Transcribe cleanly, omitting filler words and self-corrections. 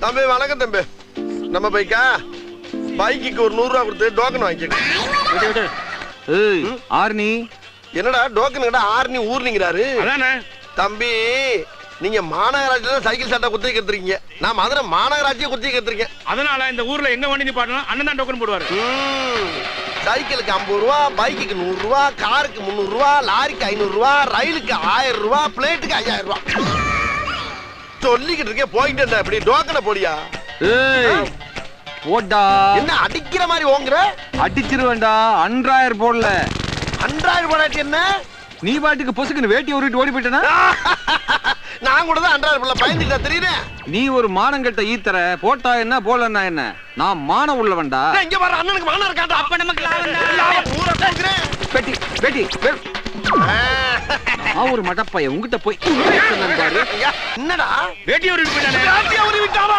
தம்பி வணக்கம் தம்பி. நம்ம பைக்கா? பைக்குக்கு ஒரு 100 ரூபா கொடுத்து டோக்கன் வாங்கிக்க. ஆர்னி என்னடா டோக்கன் கிட்ட ஆர்னி ஊர்னிங்கிறாரு. அதானே தம்பி, நீங்க மாநகராட்சியில சைக்கிள் சட்டை குத்தி கத்துறீங்க. நான் மதுரை மாநகராட்சியை குத்தி கத்துறீங்க. அதனால இந்த ஊர்ல எங்க வண்டி நிப்பாட்டணும் அண்ணன் தான் டோக்கன் போடுவாரு. சைக்கிளுக்கு 50 ரூபா, பைக்குக்கு 100 ரூபா, காருக்கு 300 ரூபா, லாரிக்கு 500 ரூபா, ரயிலுக்கு 1000 ரூபா, பிளேட்டுக்கு 5000 ரூபா. சொல்லிக்கிட்டு இருக்கே, போயிட்டு இருந்தா இப்படி டோக்கனை போடியா. போடா. என்ன அடிக்கிற மாதிரி ஓங்குற? அடிச்சிருவேன்டா. 10000 போடல. 10000 போடாட்டி என்ன? நீ பாட்டுக்கு பொசுக்குன்னு வேட்டி உருட்டு ஓடி போயிட்டனா? நான் கூட தான் 10000 போடல, பயந்துட்டா தெரியுதே. நீ ஒரு மானங்கட்ட ஈத்தற. போட்டா என்ன போடலன்னா என்ன? நான் மான உள்ளவன்டா. இங்க வர அண்ணனுக்கு மானம் இருக்காடா. அப்ப நமக்கு லாபம். ஊரை போக்குறேன். பெட்டி பெட்டி ஒரு மடப்பைய உங்கிட்ட போய் பாரு. என்னடா வேட்டி ஒரு விட்டாவா?